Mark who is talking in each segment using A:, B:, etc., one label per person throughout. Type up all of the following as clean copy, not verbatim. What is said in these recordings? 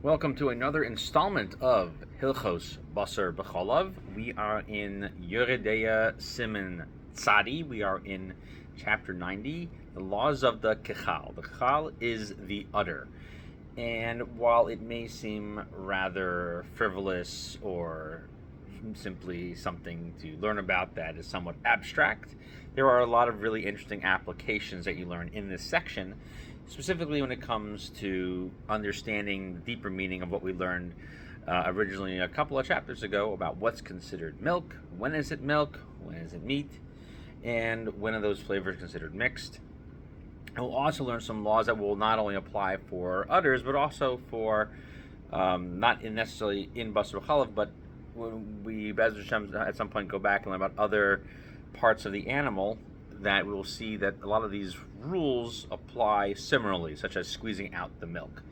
A: Welcome to another installment of Hilchos Basar B'cholav. We are in Yoreh Deah Siman Tzadi. We are in chapter 90, the laws of the Kechal. The Kechal is the udder. And while it may seem rather frivolous or simply something to learn about that is somewhat abstract, there are a lot of really interesting applications that you learn in this section, specifically when it comes to understanding the deeper meaning of what we learned originally a couple of chapters ago about what's considered milk, when is it milk, when is it meat, and when are those flavors considered mixed. And we'll also learn some laws that will not only apply for udders, but also for not necessarily in Basar B'cholav, but when we, Be'ez Hashem, at some point go back and learn about other parts of the animal, that we'll see that a lot of these rules apply similarly, such as squeezing out the milk.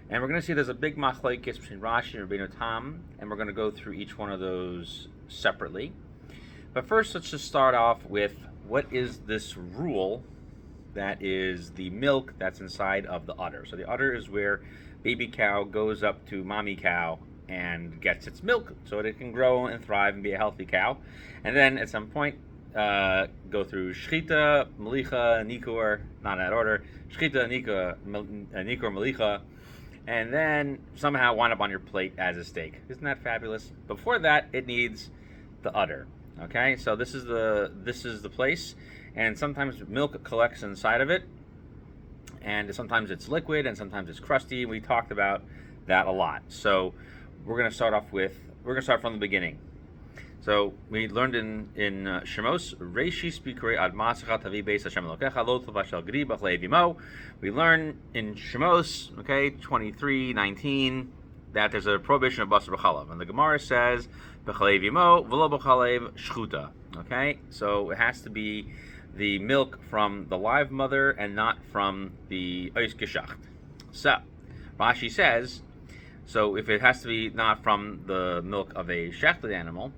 A: And we're going to see there's a big machlokes between Rashi and Rabbeinu Tam, and we're going to go through each one of those separately. But first, let's just start off with what is this rule that is the milk that's inside of the udder. So the udder is where baby cow goes up to mommy cow and gets its milk so that it can grow and thrive and be a healthy cow. And then at some point, go through shchita, melicha, nikur, not in that order, shchita, nikur, melicha, and then somehow wind up on your plate as a steak. Isn't that fabulous? Before that, it needs the udder. Okay, so this is the place, and sometimes milk collects inside of it, and sometimes it's liquid, and sometimes it's crusty. We talked about that a lot. So we're going to start from the beginning. So we learned in Shemos, Rashi Spikuri Ad Masacha Tavi Beis Hashem Elokecha Lo Tavashel Gribach Le'evimo. We learn in Shemos, 23:19, that there's a prohibition of Basar B'cholav, and the Gemara says B'chalev Yimo V'lo B'chalev Shchuta. Okay, so it has to be the milk from the live mother and not from the Ois Geshacht. So Rashi says, so if it has to be not from the milk of a shechted animal,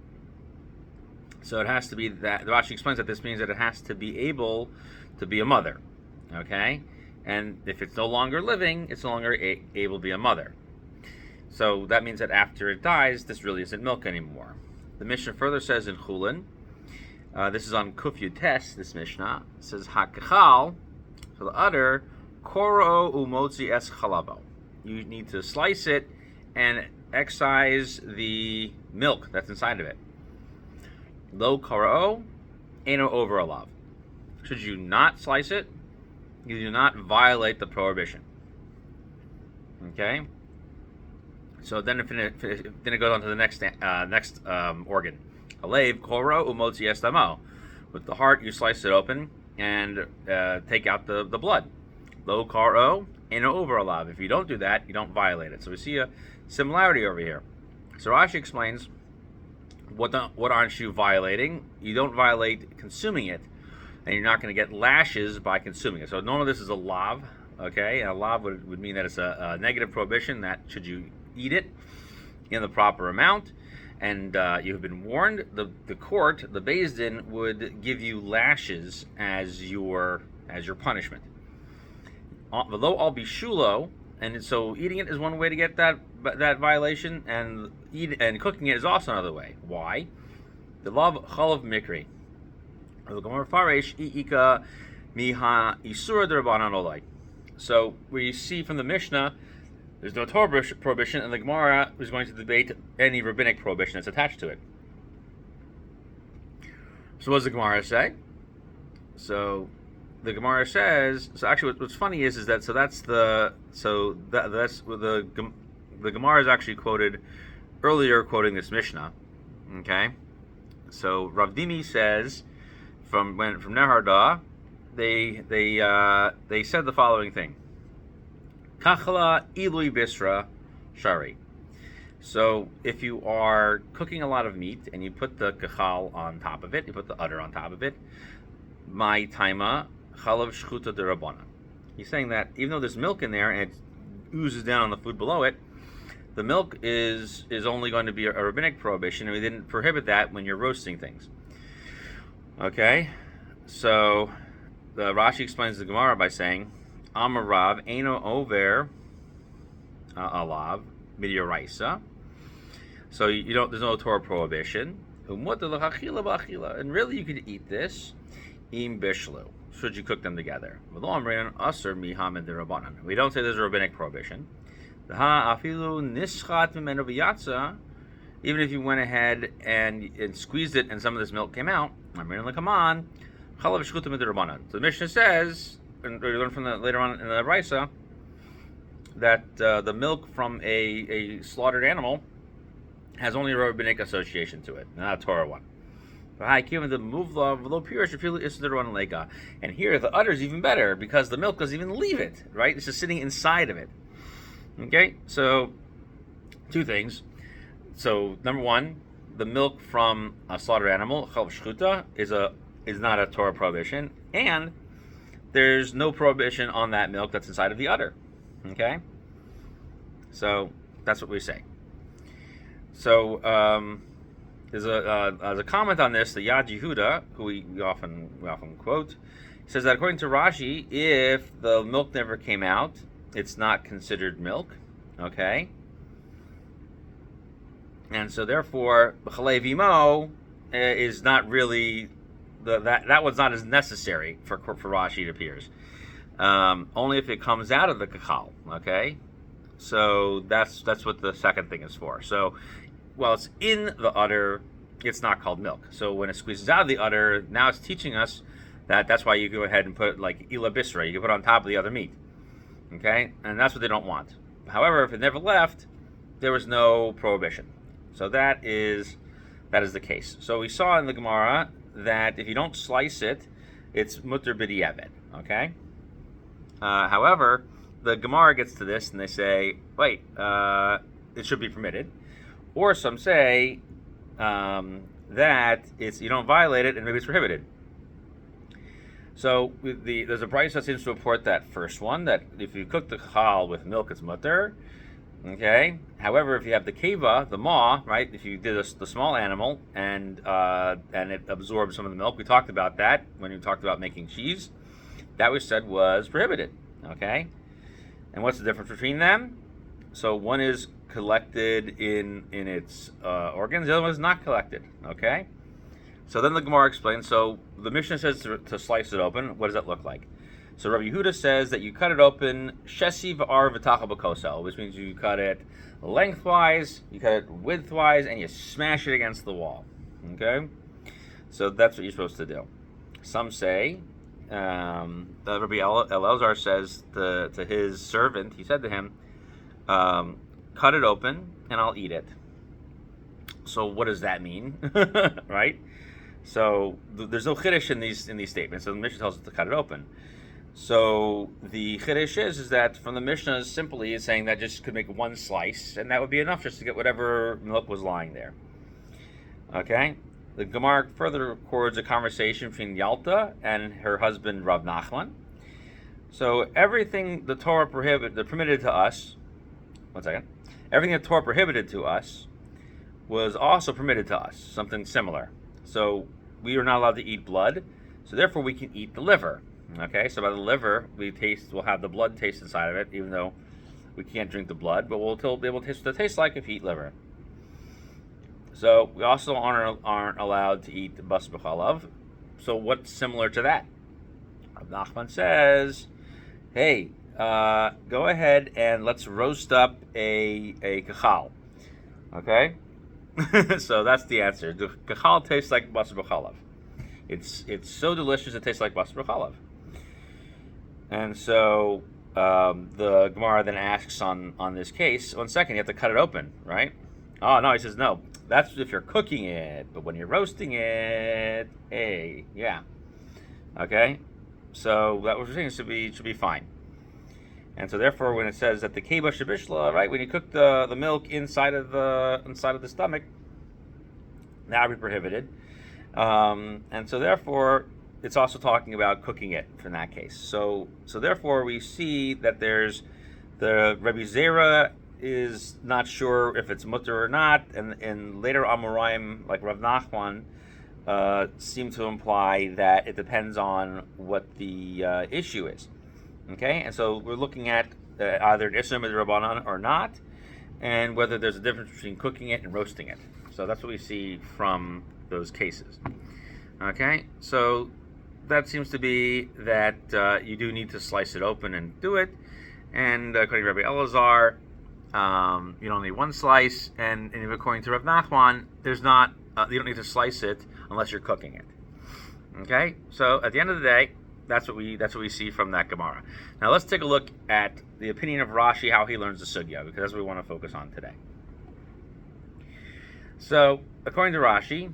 A: so it has to be that, Rashi explains that this means that it has to be able to be a mother, okay? And if it's no longer living, it's no longer able to be a mother. So that means that after it dies, this really isn't milk anymore. The Mishnah further says in Chulin, this is on Kuf Yud Tes, this Mishnah, it says, HaKechal, so the udder, Koro umotzi es chalavo. You need to slice it and excise the milk that's inside of it. Lo karo, eno over alav. Should you not slice it, you do not violate the prohibition. Okay. So then it goes on to the next organ. Alev koro umotzi estamo. With the heart, you slice it open and take out the blood. Lo karo, eno over alav. If you don't do that, you don't violate it. So we see a similarity over here. So Rashi explains, what aren't you violating? You don't violate consuming it, and you're not going to get lashes by consuming it. So normally this is a lav, okay? And a lav would mean that it's a negative prohibition, that should you eat it in the proper amount, and you have been warned, the court, the Beis Din, would give you lashes as your punishment. V'lo al bishulo, and so eating it is one way to get that violation, and cooking it is also another way. Why? The law of chalav mikri. The gemara faresh i'ika miha isura d'Rabbanan olai. So we see from the Mishnah, there's no Torah prohibition, and the Gemara is going to debate any rabbinic prohibition that's attached to it. So what does the Gemara say? So the Gemara says, so actually what's funny is that that's what the Gemara is actually quoted earlier, quoting this Mishnah. Okay, so Rav Dimi says from Neharda, they said the following thing: Kachala ilui bisra shari. So if you are cooking a lot of meat and you put the kachal on top of it, you put the udder on top of it, my taima chalav shchuta derabana. He's saying that even though there's milk in there and it oozes down on the food below it, the milk is only going to be a rabbinic prohibition, and we didn't prohibit that when you're roasting things. Okay, so the Rashi explains the Gemara by saying, Amarav Eino Over alav midiraisa. So you don't. There's no Torah prohibition. And really, you could eat this im bishlu. Should you cook them together? We don't say there's a rabbinic prohibition. Even if you went ahead and squeezed it and some of this milk came out, come on. So the Mishnah says, and we learn from later on in the Raisa, that the milk from a slaughtered animal has only a rabbinic association to it, not a Torah one. And here the udder is even better because the milk doesn't even leave it, right? It's just sitting inside of it. Okay, so two things. So number one, the milk from a slaughtered animal, chalav shchuta, is not a Torah prohibition, and there's no prohibition on that milk that's inside of the udder. Okay, so that's what we say. So there's a comment on this. The Yad Yehuda, who we often quote, says that according to Rashi, if the milk never came out, it's not considered milk. Okay, and so therefore, b'chalei v'imo is not really that one's not as necessary for Rashi. It appears only if it comes out of the kachal. Okay, so that's what the second thing is for. So while it's in the udder, it's not called milk. So when it squeezes out of the udder, now it's teaching us that's why you go ahead and put like ila bisra. You can put it on top of the other meat. Okay, and that's what they don't want. However, if it never left, there was no prohibition. So that is the case. So we saw in the Gemara that if you don't slice it, it's mutter b'diavad. Okay. However, the Gemara gets to this and they say, wait, it should be permitted. Or some say that you don't violate it and maybe it's prohibited. So there's a brayso that seems to report that first one, that if you cook the chal with milk, it's mutter. Okay. However, if you have the keva, the maw, right? If you did the small animal and it absorbs some of the milk, we talked about that when we talked about making cheese. That we said was prohibited. Okay. And what's the difference between them? So one is collected in its organs, the other one is not collected. Okay. So then the Gemara explains. So the Mishnah says to slice it open. What does that look like? So Rabbi Yehuda says that you cut it open shesi v'ar v'tachal b'kosel, which means you cut it lengthwise, you cut it widthwise, and you smash it against the wall. Okay, so that's what you're supposed to do. Some say that Rabbi Elazar says to his servant, he said to him, "Cut it open, and I'll eat it." So what does that mean, right? So there's no chiddush in these statements. So the Mishnah tells us to cut it open. So the chiddush is that from the Mishnah simply is saying that just could make one slice, and that would be enough just to get whatever milk was lying there. Okay? The Gemara further records a conversation between Yalta and her husband Rav Nachman. So everything the Torah permitted to us, everything the Torah prohibited to us was also permitted to us, something similar. So we are not allowed to eat blood, so therefore we can eat the liver. Okay, so by the liver, we'll have the blood taste inside of it, even though we can't drink the blood, but we'll be able to taste what it tastes like if you eat liver. So we also aren't allowed to eat the basar b'chalav. So what's similar to that? Nachman says, hey, go ahead and let's roast up a kachal. Okay? So that's the answer. The kachal tastes like basar b'chalav. It's so delicious it tastes like basar b'chalav. And so the Gemara then asks on this case, 1 second, you have to cut it open, right? Oh, no, he says, no, that's if you're cooking it, but when you're roasting it, hey, yeah. Okay? So that was saying should be fine. And so therefore, when it says that the keba shabishla, right, when you cook the milk inside of the stomach, that would be prohibited. And so therefore, it's also talking about cooking it in that case. So therefore, we see that there's the Rabbi Zera is not sure if it's mutter or not, and later Amoraim, like Rav Nachman, seem to imply that it depends on what the issue is. Okay, and so we're looking at either an Isser Midrabanan or not, and whether there's a difference between cooking it and roasting it. So that's what we see from those cases. Okay, so that seems to be that you do need to slice it open and do it. And according to Rabbi Elazar, you don't need one slice, and according to Rav Nachman, there's not. You don't need to slice it unless you're cooking it. Okay, so at the end of the day, that's what we see from that Gemara. Now let's take a look at the opinion of Rashi, how he learns the sugya, because that's what we want to focus on today. So according to Rashi,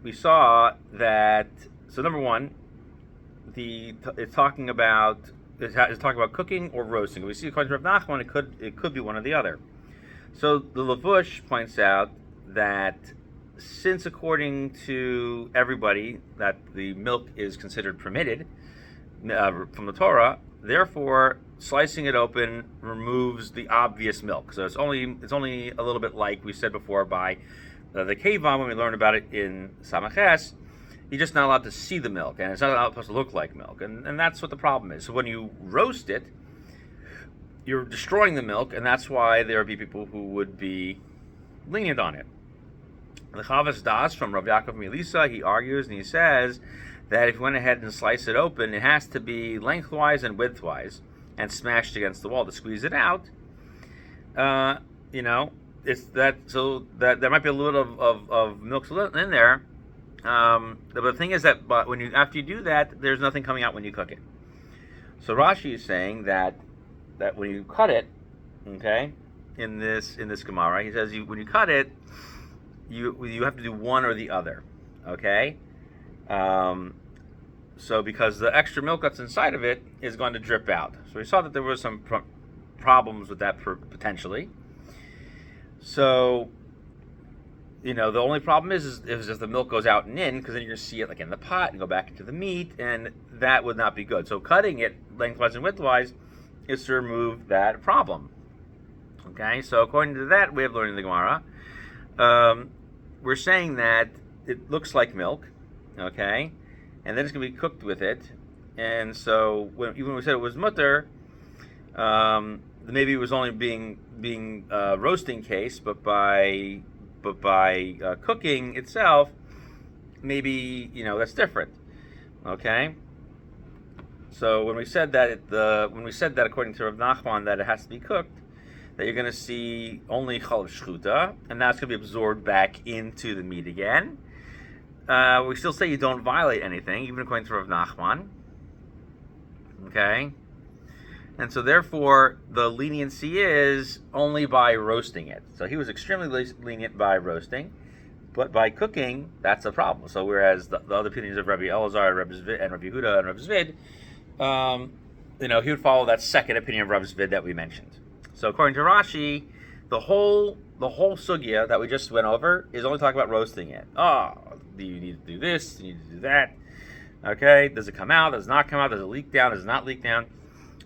A: we saw that. So number one, it's talking about cooking or roasting. We see according to Rav Nachman, it could be one or the other. So the Lavush points out that since according to everybody that the milk is considered permitted from the Torah, therefore slicing it open removes the obvious milk. So it's only a little bit like we said before by the Kevan when we learned about it in Samaches. You're just not allowed to see the milk, and it's not supposed to look like milk, and that's what the problem is. So when you roast it, you're destroying the milk, and that's why there would be people who would be lenient on it. The Chavas Das from Rav Yaakov Milisa, he argues and he says that if you went ahead and slice it open, it has to be lengthwise and widthwise and smashed against the wall to squeeze it out. It's that, so that there might be a little bit of milk in there. The thing is that after you do that, there's nothing coming out when you cook it. So Rashi is saying that when you cut it, okay, in this Gemara, he says when you cut it, you have to do one or the other, okay. So because the extra milk that's inside of it is going to drip out. So we saw that there were some problems with that potentially. So. The only problem is if the milk goes out and in, because then you're going to see it like in the pot and go back into the meat, and that would not be good. So cutting it lengthwise and widthwise is to remove that problem. Okay, so according to that way of learning the Gemara, we're saying that it looks like milk, okay, and then it's going to be cooked with it. And so even when we said it was mutter, maybe it was only being roasting case, but by cooking itself, maybe that's different. Okay. So when we said that according to Rav Nachman that it has to be cooked, that you're going to see only chalav shchuta, and that's going to be absorbed back into the meat again. We still say you don't violate anything, even according to Rav Nachman. Okay. And so therefore, the leniency is only by roasting it. So he was extremely lenient by roasting, but by cooking, that's a problem. So whereas the other opinions of Rabbi Elazar and Rabbi Yehuda and Rabbi Zvid, he would follow that second opinion of Rabbi Zvid that we mentioned. So according to Rashi, the whole sugya that we just went over is only talking about roasting it. Do you need to do this? Do you need to do that? Okay, does it come out? Does it not come out? Does it leak down? Does it not leak down?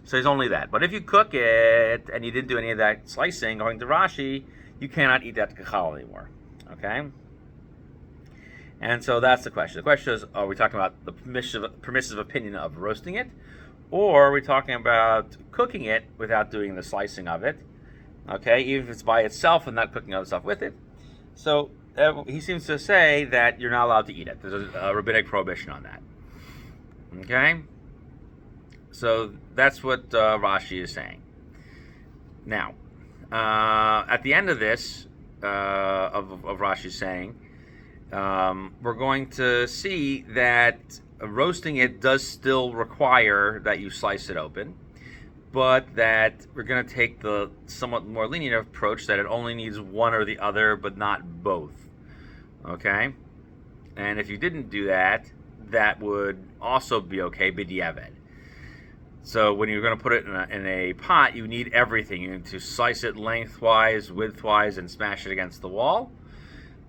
A: So it's only that. But if you cook it and you didn't do any of that slicing, according to Rashi, you cannot eat that kachal anymore. Okay? And so that's the question. The question is, are we talking about the permissive opinion of roasting it? Or are we talking about cooking it without doing the slicing of it? Okay? Even if it's by itself and not cooking other stuff with it. So he seems to say that you're not allowed to eat it. There's a rabbinic prohibition on that. Okay? So that's what Rashi is saying. Now, at the end of this, of Rashi's saying, we're going to see that roasting it does still require that you slice it open, but that we're going to take the somewhat more lenient approach that it only needs one or the other, but not both. Okay? And if you didn't do that, that would also be okay, b'diavad. So when you're going to put it in a pot, you need everything. You need to slice it lengthwise, widthwise, and smash it against the wall.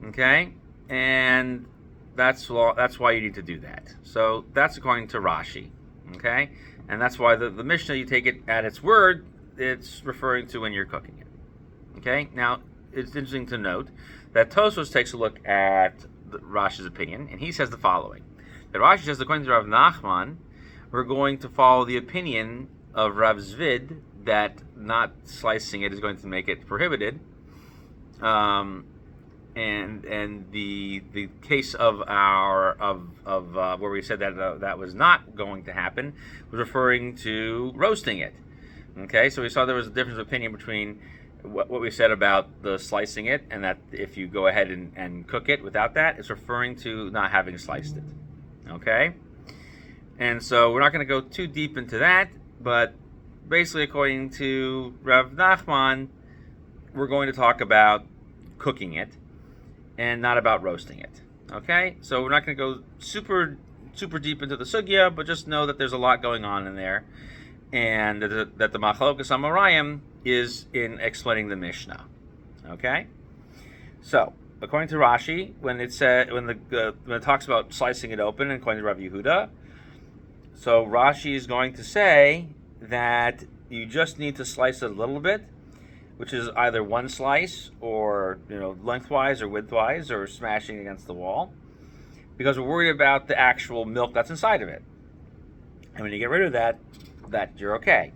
A: Okay? And that's why you need to do that. So that's according to Rashi. Okay? And that's why the Mishnah, you take it at its word, it's referring to when you're cooking it. Okay? Now, it's interesting to note that Tosfos takes a look at Rashi's opinion, and he says the following. That Rashi says, according to Rav Nachman, we're going to follow the opinion of Rav Zvid that not slicing it is going to make it prohibited. And the case of where we said that that was not going to happen was referring to roasting it. Okay, so we saw there was a difference of opinion between what we said about the slicing it, and that if you go ahead and cook it without that, it's referring to not having sliced it. Okay, and so we're not going to go too deep into that, but basically, according to Rav Nachman, we're going to talk about cooking it and not about roasting it. Okay, so we're not going to go super deep into the sugya, but just know that there's a lot going on in there, and that the Machlokas Amarayim is in explaining the Mishnah. Okay, so according to Rashi, when it talks about slicing it open, and according to Rav Yehuda, so Rashi is going to say that you just need to slice it a little bit, which is either one slice or lengthwise or widthwise or smashing against the wall, because we're worried about the actual milk that's inside of it. And when you get rid of that you're okay.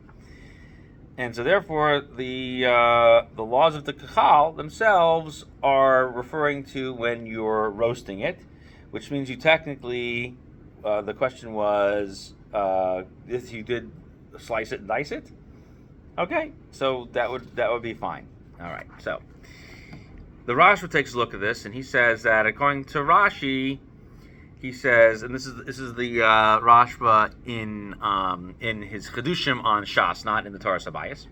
A: And so therefore the laws of the kachal themselves are referring to when you're roasting it, which means you technically the question was if you did slice it and dice it. Okay, so that would be fine. All right, so the Rashi takes a look at this, and he says that according to Rashi, he says, and this is the Rashba in his Chedushim on Shas, not in the Torah Sabayis.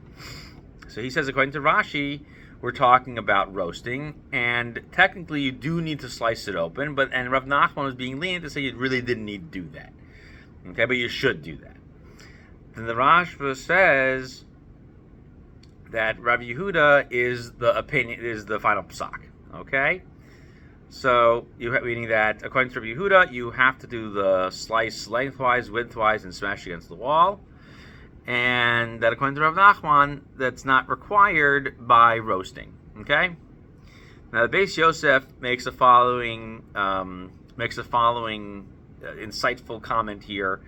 A: So he says, according to Rashi, we're talking about roasting, and technically you do need to slice it open, and Rav Nachman was being lenient to say you really didn't need to do that. Okay, but you should do that. Then the Rashba says that Rav Yehuda is the final psak. Okay, so meaning that according to Rav Yehuda, you have to do the slice lengthwise, widthwise, and smash against the wall, and that according to Rav Nachman, that's not required by roasting. Okay, now the Beis Yosef makes the following insightful comment here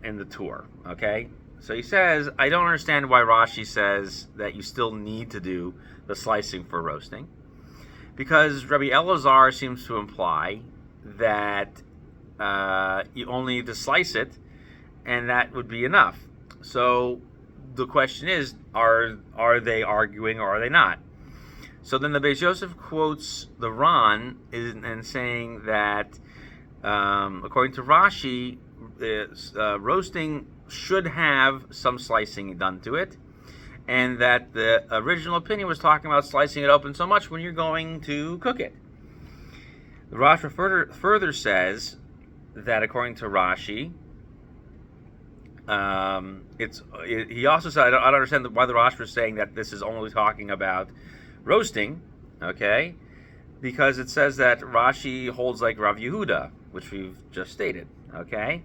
A: in the tour. Okay. So he says, I don't understand why Rashi says that you still need to do the slicing for roasting, because Rabbi Elazar seems to imply that you only need to slice it, and that would be enough. So the question is, are they arguing or are they not? So then the Beis Yosef quotes the Ran and saying that according to Rashi, roasting should have some slicing done to it, and that the original opinion was talking about slicing it open so much when you're going to cook it. The Rashi further says that according to Rashi, he also said, I don't understand why the Rashi is saying that this is only talking about roasting, okay, because it says that Rashi holds like Rav Yehuda, which we've just stated, okay.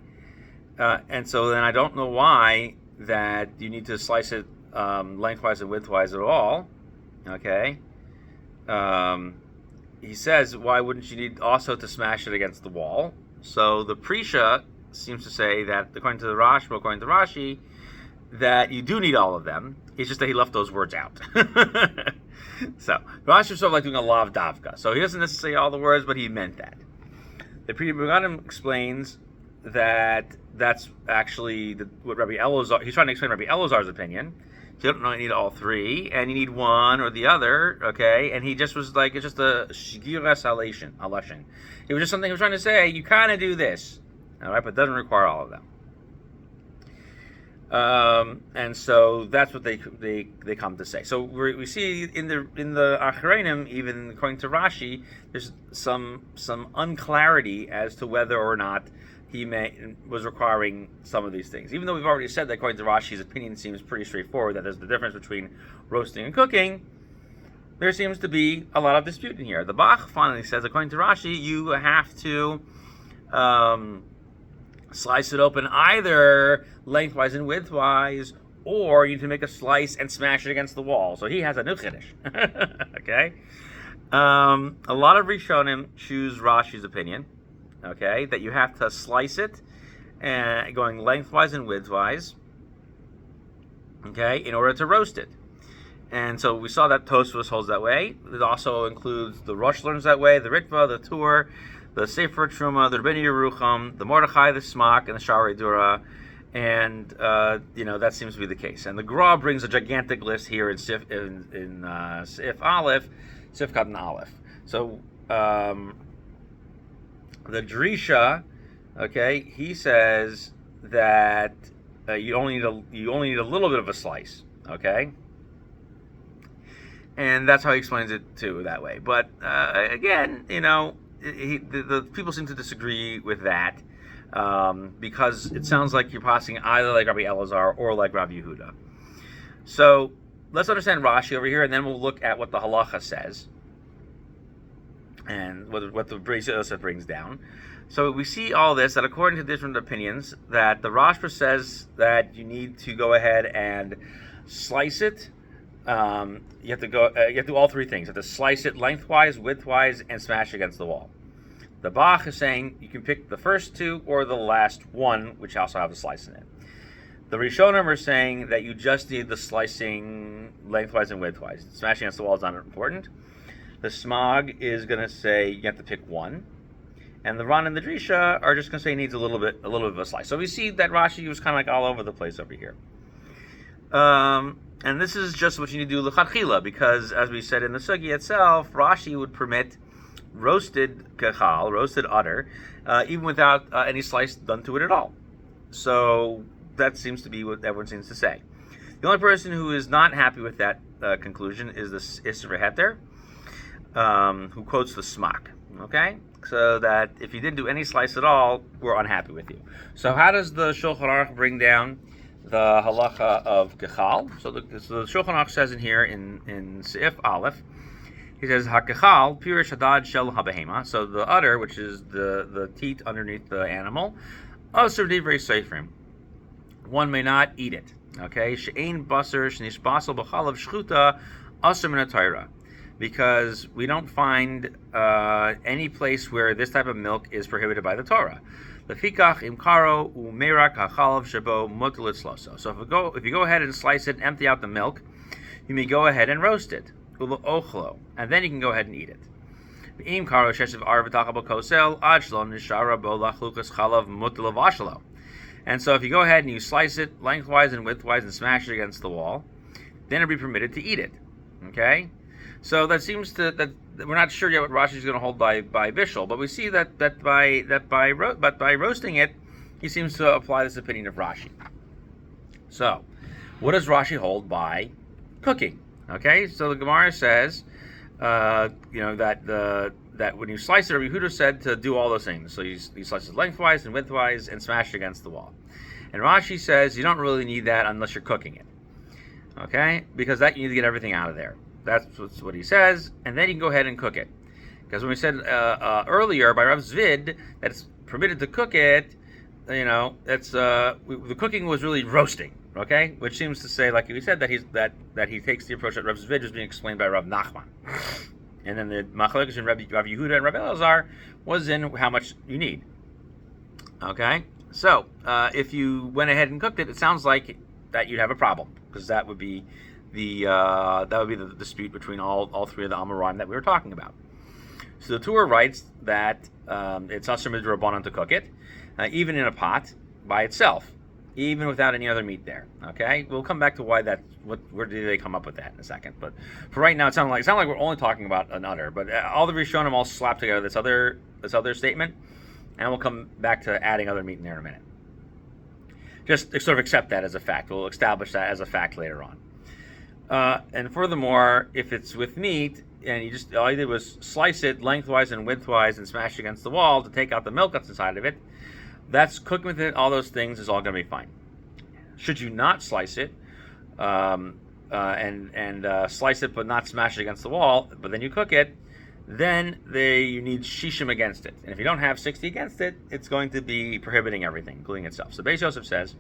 A: And so then I don't know why that you need to slice it lengthwise and widthwise at all. Okay. He says, why wouldn't you need also to smash it against the wall? So the Prisha seems to say that according to Rashi, that you do need all of them. It's just that he left those words out. So Rashi is sort of like doing a lav davka. So he doesn't necessarily say all the words, but he meant that. The Pri Megadim explains that that's actually what Rabbi Elazar, he's trying to explain Rabbi Elazar's opinion. You don't need all three, and you need one or the other, okay? And he just was like, it's just a shgiras alashin. It was just something he was trying to say, you kind of do this, all right, but it doesn't require all of them. And so that's what they come to say. So we see in the Achreinim, even according to Rashi, there's some unclarity as to whether or not he was requiring some of these things. Even though we've already said that according to Rashi's opinion seems pretty straightforward, that there's the difference between roasting and cooking, there seems to be a lot of dispute in here. The Bach finally says, according to Rashi, you have to slice it open either lengthwise and widthwise, or you need to make a slice and smash it against the wall. So he has a new chiddush. Okay? A lot of Rishonim choose Rashi's opinion. Okay, that you have to slice it, going lengthwise and widthwise, okay, in order to roast it. And so we saw that Tosfos holds that way. It also includes the Rosh learns that way, the Ritva, the Tur, the Sefer Truma, the Rabbini Yerucham, the Mordechai, the Smak, and the Sharei Dura. And that seems to be the case. And the Gra brings a gigantic list here in Sif Aleph, Sif Katan Aleph. So the Drisha, okay, he says that you only need a little bit of a slice, okay, and that's how he explains it too, that way. But again, the people seem to disagree with that. Because it sounds like you're passing either like Rabbi Elazar or like Rabbi Yehuda. So let's understand Rashi over here, and then we'll look at what the halacha says and what the Beis Yosef brings down. So we see all this, that according to different opinions, that the Rashba says that you need to go ahead and slice it. You have to do all three things. You have to slice it lengthwise, widthwise, and smash against the wall. The Bach is saying you can pick the first two or the last one, which also have a slice in it. The Rishonim are saying that you just need the slicing lengthwise and widthwise. Smashing against the wall is not important. The Smog is going to say you have to pick one. And the Ran and the Drisha are just going to say it needs a little bit of a slice. So we see that Rashi was kind of like all over the place over here. And this is just what you need to do l'chadchila, because as we said in the Sugi itself, Rashi would permit roasted kachal, roasted udder, even without any slice done to it at all. So that seems to be what everyone seems to say. The only person who is not happy with that conclusion is the Isser Heter, who quotes the Smak. Okay, so that if you didn't do any slice at all, we're unhappy with you. So how does the Shulchan Aruch bring down the halacha of kachal? So the Shulchan Aruch says in here in Seif Aleph, he says, HaKechal, Pirish Hadad Shel HaBehema. So the udder, which is the teat underneath the animal, Asur Divrei Seifrim. One may not eat it. Okay? She'ein Basar Shnishbasel B'chalav Shchuta Asur Min HaTorah. Because we don't find any place where this type of milk is prohibited by the Torah. Lefikach Imkaro Umerak HaChalav Shebo Mutal Itzloso. So if you go ahead and slice it and empty out the milk, you may go ahead and roast it. And then you can go ahead and eat it. And so if you go ahead and you slice it lengthwise and widthwise and smash it against the wall, then it'll be permitted to eat it. Okay? So that seems that we're not sure yet what Rashi is going to hold by Bishul, but we see that by roasting it, he seems to apply this opinion of Rashi. So, what does Rashi hold by cooking? Okay, so the Gemara says, that when you slice it, Rabbi Yehuda said to do all those things. So you slice it lengthwise and widthwise and smash it against the wall. And Rashi says you don't really need that unless you're cooking it. Okay, because that you need to get everything out of there. That's what he says, and then you can go ahead and cook it. Because when we said earlier by Rav Zvid that it's permitted to cook it, the cooking was really roasting. Okay, which seems to say, like we said, that he takes the approach that Rav Zvid is being explained by Rav Nachman, and then the machlokes in Rav Yehuda and Rav Elazar was in how much you need. Okay, so if you went ahead and cooked it, it sounds like that you'd have a problem, because that would be the dispute between all three of the Amoraim that we were talking about. So the Torah writes that it's asur midrabanan to cook it, even in a pot by itself, even without any other meat there. Okay, we'll come back to why where did they come up with that in a second. But for right now, it sounds like we're only talking about an udder. But all the Rishonim all slapped together this other statement, and we'll come back to adding other meat in there in a minute. Just sort of accept that as a fact. We'll establish that as a fact later on. And furthermore, if it's with meat, and all you did was slice it lengthwise and widthwise and smash it against the wall to take out the milk that's inside of it, that's cooking with it, all those things is all going to be fine. Should you not slice it, and slice it but not smash it against the wall, but then you cook it, then you need shishim against it. And if you don't have 60 against it, it's going to be prohibiting everything, including itself. So Beis Yosef says,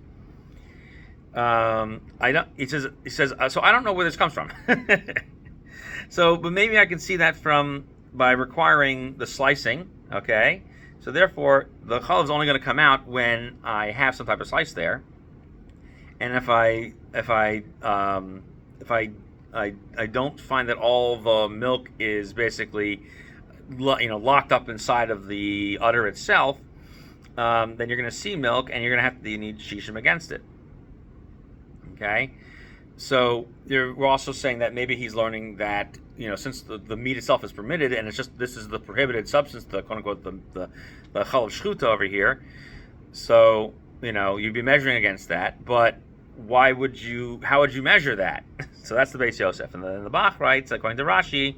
A: he says, so I don't know where this comes from. But maybe I can see that by requiring the slicing, okay? So therefore, the chalav is only going to come out when I have some type of slice there. and if I don't find that all the milk is basically locked up inside of the udder itself, then you're going to see milk, and you're going to have to need shishim against it. Okay, so we're also saying that maybe he's learning that since the meat itself is permitted, and this is the prohibited substance, the quote unquote the chalav shchuta over here. So you'd be measuring against that, but how would you measure that? So that's the Beis Yosef, and the Bach writes, according to Rashi,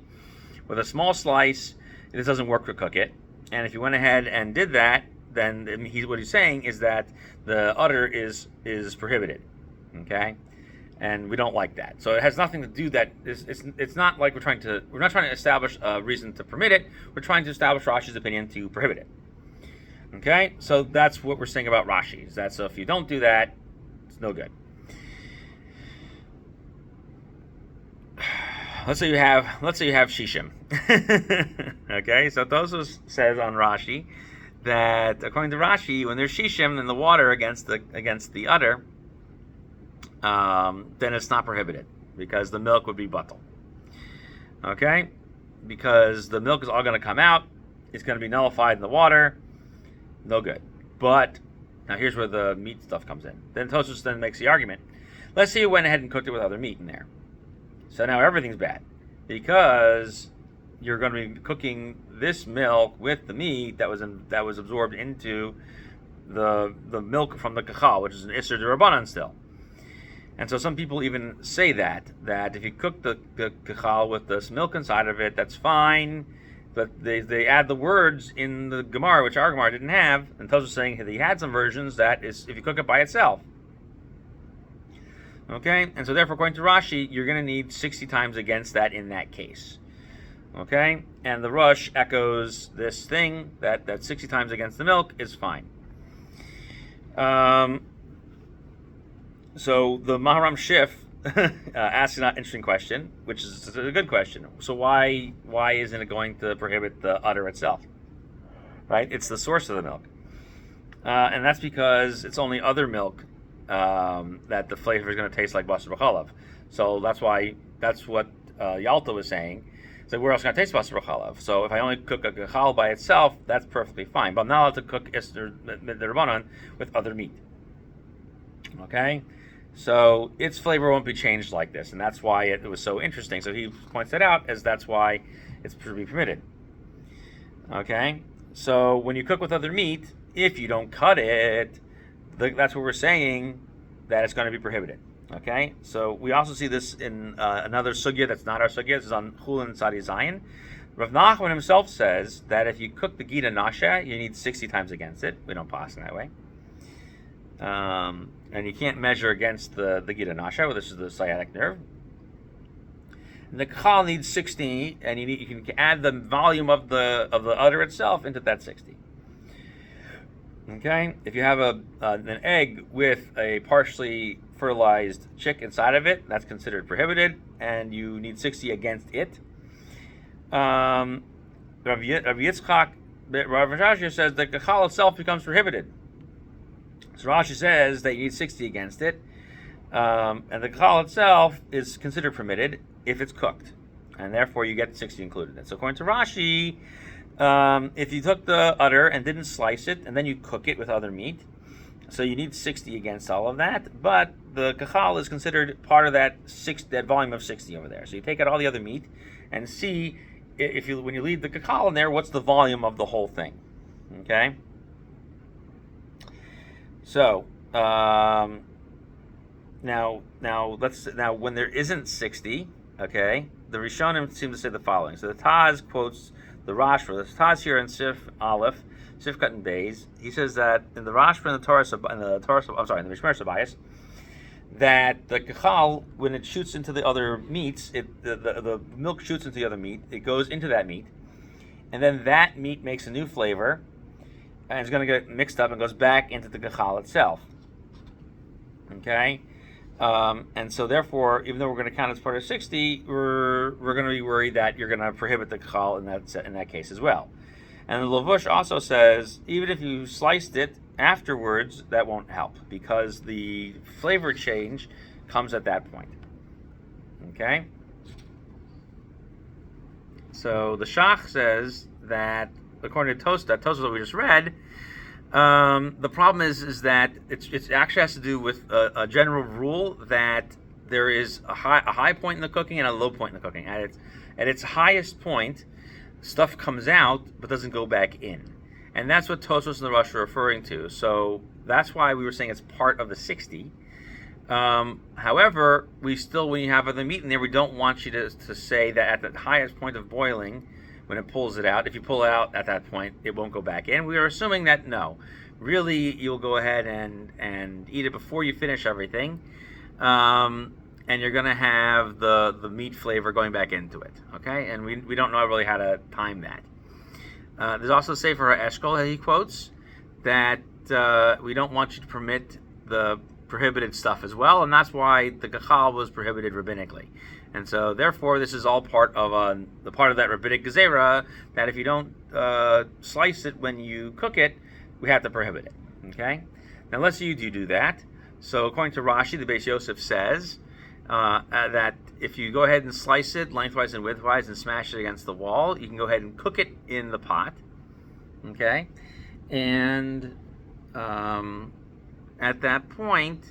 A: with a small slice, this doesn't work to cook it, and if you went ahead and did that, then what he's saying is that the udder is prohibited. Okay, and we don't like that. So it has nothing to do that. It's not like we're not trying to establish a reason to permit it. We're trying to establish Rashi's opinion to prohibit it. Okay, so that's what we're saying about Rashi. Is that so? If you don't do that, it's no good. Let's say you have shishim. Okay, so Tosfos says on Rashi that according to Rashi, when there's shishim in the water against the udder, then it's not prohibited because the milk would be batal. Okay, because the milk is all going to come out, it's going to be nullified in the water, no good. But now here's where the meat stuff comes in. Then Tosfos then makes the argument. Let's say you went ahead and cooked it with other meat in there. So now everything's bad because you're going to be cooking this milk with the meat that was absorbed into the milk from the kachal, which is an Isser D'Rabbanan still. And so some people even say that if you cook the kachal with this milk inside of it, that's fine. But they add the words in the gemara, which our gemara didn't have. And Tosfos was saying that he had some versions that is if you cook it by itself. Okay, and so therefore, according to Rashi, you're going to need 60 times against that in that case. Okay, and the Rush echoes this thing that 60 times against the milk is fine. So the Maharam Shif asks an interesting question, which is a good question. So why isn't it going to prohibit the udder itself? Right, it's the source of the milk, and that's because it's only other milk that the flavor is going to taste like Basar b'chalav. So that's what Yalta was saying. So where else can I taste Basar b'chalav? So if I only cook a kachal by itself, that's perfectly fine. But I'm not allowed to cook Isser D'Rabbanan with other meat. Okay? So its flavor won't be changed like this, and that's why it was so interesting. So he points that out as that's why it's to be permitted. Okay? So when you cook with other meat, if you don't cut it, that's what we're saying, that it's going to be prohibited. Okay, so we also see this in another sugya that's not our sugya. This is on Chulin Tzadi Zayin. Rav Nachman himself says that if you cook the Gita Nasha, you need 60 times against it. We don't pass in that way. And you can't measure against the Gita Nasha, well, this is the sciatic nerve. And the Kachal needs 60, and you can add the volume of the udder itself into that 60. Okay, if you have an egg with a partially fertilized chick inside of it, that's considered prohibited, and you need 60 against it. Rav Yitzchak, Rav Rashi says that the kachal itself becomes prohibited. So Rashi says that you need 60 against it, and the kachal itself is considered permitted if it's cooked, and therefore you get 60 included in it. So according to Rashi, if you took the udder and didn't slice it, and then you cook it with other meat, so you need 60 against all of that, but the kachal is considered part of that volume of 60 over there. So you take out all the other meat and see when you leave the kachal in there, what's the volume of the whole thing. Okay? So now when there isn't 60, okay, the Rishonim seem to say the following. So the Taz quotes the Rashba. The Taz here in Sif Aleph, Sif Cut and Bays, he says that in the Rashba and the Mishmer Sabayas, that the kachal, when it shoots into the other meats, the milk shoots into the other meat, it goes into that meat, and then that meat makes a new flavor, and it's going to get mixed up and goes back into the kachal itself. Okay? And so therefore, even though we're going to count as part of 60, we're going to be worried that you're going to prohibit the kachal in that case as well. And the Lavush also says, even if you sliced it afterwards, that won't help because the flavor change comes at that point. Okay? So the Shach says that, according to Tosfos, that we just read, the problem is that it actually has to do with a general rule that there is a high point in the cooking and a low point in the cooking. At its highest point, stuff comes out but doesn't go back in. And that's what Tosfos and the Rashi are referring to. So that's why we were saying it's part of the 60. However, we still, when you have other meat in there, we don't want you to say that at the highest point of boiling, when it pulls it out, if you pull it out at that point, it won't go back in. We are assuming that no. Really, you'll go ahead and eat it before you finish everything. And you're going to have the meat flavor going back into it. Okay? And we don't know really how to time that. There's also a Sefer Eshkol that he quotes that we don't want you to permit the prohibited stuff as well, and that's why the gachal was prohibited rabbinically. And so, therefore, this is all part of the part of that rabbinic gezerah that if you don't slice it when you cook it, we have to prohibit it. Okay? Now, let's say you do that. So, according to Rashi, the Beis Yosef says that if you go ahead and slice it lengthwise and widthwise and smash it against the wall, you can go ahead and cook it in the pot. Okay? And at that point,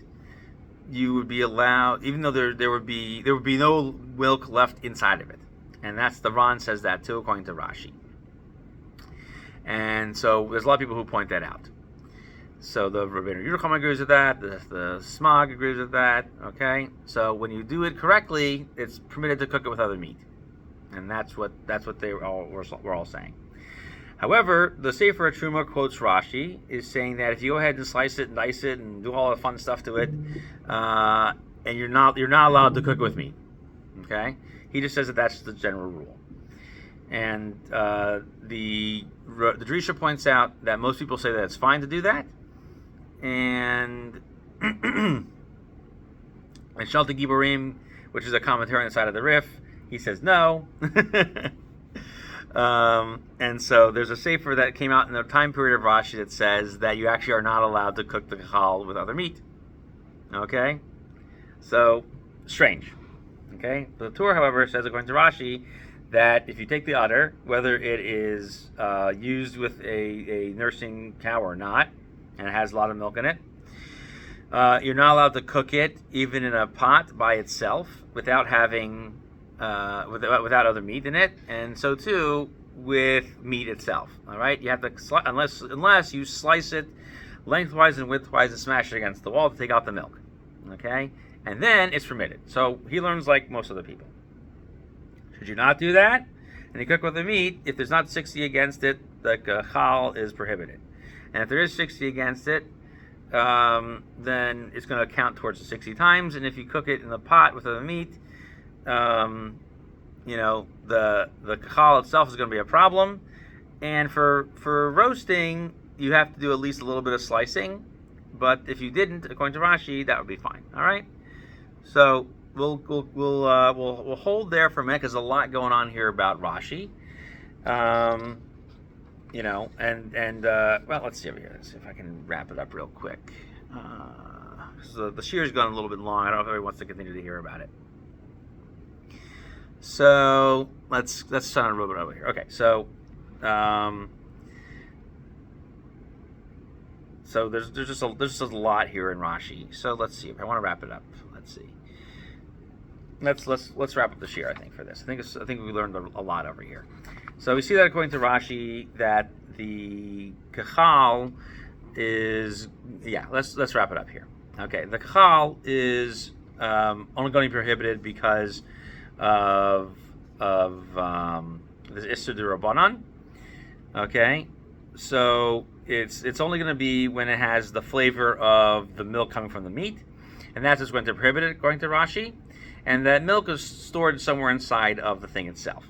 A: you would be allowed, even though there would be no milk left inside of it, and that's the Ran says that too, according to Rashi. And so there's a lot of people who point that out. So the Rabbeinu Yerucham agrees with that. The Smog agrees with that. Okay, so when you do it correctly, it's permitted to cook it with other meat, and that's what we're all saying. However, the Sefer Truma quotes Rashi is saying that if you go ahead and slice it and dice it and do all the fun stuff to it, and you're not allowed to cook it with meat. Okay, he just says that that's the general rule. And the Drisha points out that most people say that it's fine to do that, and Shalta Giborim, which is a commentary on the side of the Rif, he says no. And so there's a sefer that came out in the time period of Rashi that says that you actually are not allowed to cook the kachal with other meat. Okay? So, strange. Okay? The Torah, however, says, according to Rashi, that if you take the udder, whether it is used with a nursing cow or not, and it has a lot of milk in it, you're not allowed to cook it even in a pot by itself without having without other meat in it, and so too with meat itself. All right, you have to unless you slice it lengthwise and widthwise and smash it against the wall to take out the milk. Okay, and then it's permitted. So he learns like most other people. Should you not do that and you cook with the meat, if there's not 60 against it, the chal is prohibited, and if there is 60 against it, then it's going to count towards the 60 times. And if you cook it in the pot with other meat, the kachal itself is going to be a problem, and for roasting you have to do at least a little bit of slicing. But if you didn't, according to Rashi, that would be fine. All right, so we'll hold there for a minute because there's a lot going on here about Rashi. Well, let's see over here. Let's see if I can wrap it up real quick. So the shear's gone a little bit long. I don't know if everyone wants to continue to hear about it. So let's turn on a little bit over here. Okay, so there's just a lot here in Rashi. So let's see if I want to wrap it up. Let's see. Let's wrap up the shir, I think, for this. I think we learned a lot over here. So we see that according to Rashi that the kachal is let's wrap it up here. Okay, the kachal is only going to be prohibited because of this Isser D'Rabbanan. Okay, so it's only going to be when it has the flavor of the milk coming from the meat, and that's just going to prohibit it according to Rashi. And that milk is stored somewhere inside of the thing itself.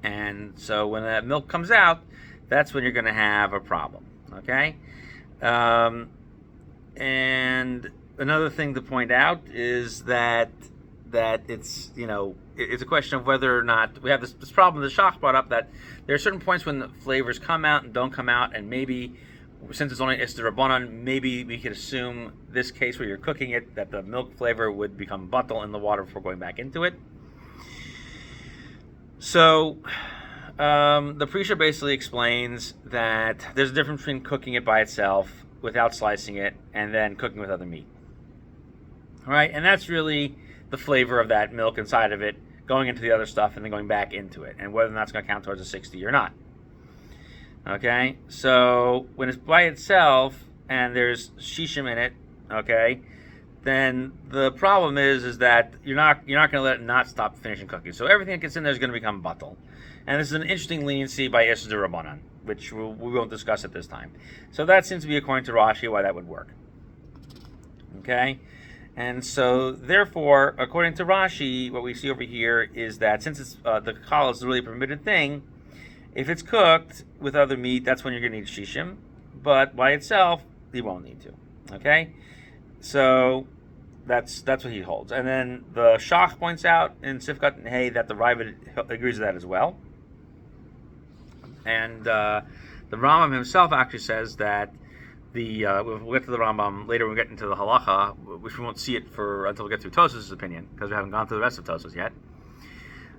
A: And so when that milk comes out, that's when you're going to have a problem. Okay? And another thing to point out is that it's, it's a question of whether or not we have this problem the Shach brought up, that there are certain points when the flavors come out and don't come out, and maybe since it's only Isser Rabbanan, maybe we could assume this case where you're cooking it, that the milk flavor would become batal in the water before going back into it. So the Prisha basically explains that there's a difference between cooking it by itself without slicing it and then cooking with other meat. All right, and that's really the flavor of that milk inside of it going into the other stuff and then going back into it, and whether that's going to count towards a 60 or not. Okay, so when it's by itself and there's shishim in it, okay, then the problem is that you're not going to let it not stop finishing cooking. So everything that gets in there is going to become batal. And this is an interesting leniency by Isser Rabbanan, which we won't discuss at this time. So that seems to be according to Rashi why that would work. Okay, and so therefore, according to Rashi, what we see over here is that since it's the kal is a really permitted thing, if it's cooked with other meat, that's when you're going to need shishim. But by itself, you won't need to. Okay? So that's what he holds. And then the Shach points out in Sifkat and Hay that the Ravid agrees with that as well. And the Rambam himself actually says that we'll get to the Rambam later when we get into the halacha, which we won't see it until we get through Tosfos' opinion, because we haven't gone through the rest of Tosfos yet.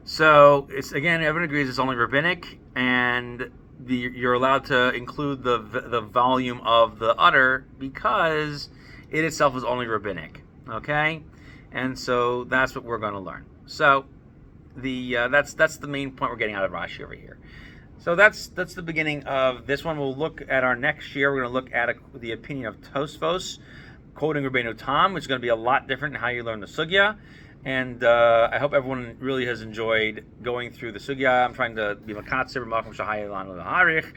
A: So it's again, everyone agrees it's only rabbinic, and you're allowed to include the volume of the udder because it itself is only rabbinic. Okay, and so that's what we're going to learn. So that's the main point we're getting out of Rashi over here. So that's the beginning of this one. We'll look at our next year. We're going to look at the opinion of Tosfos, quoting Rabbeinu Tam, which is going to be a lot different in how you learn the sugya. And I hope everyone really has enjoyed going through the sugya. I'm trying to be makatzer, malkum shahayilan l'harich,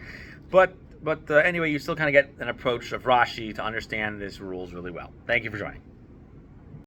A: but anyway, you still kind of get an approach of Rashi to understand these rules really well. Thank you for joining.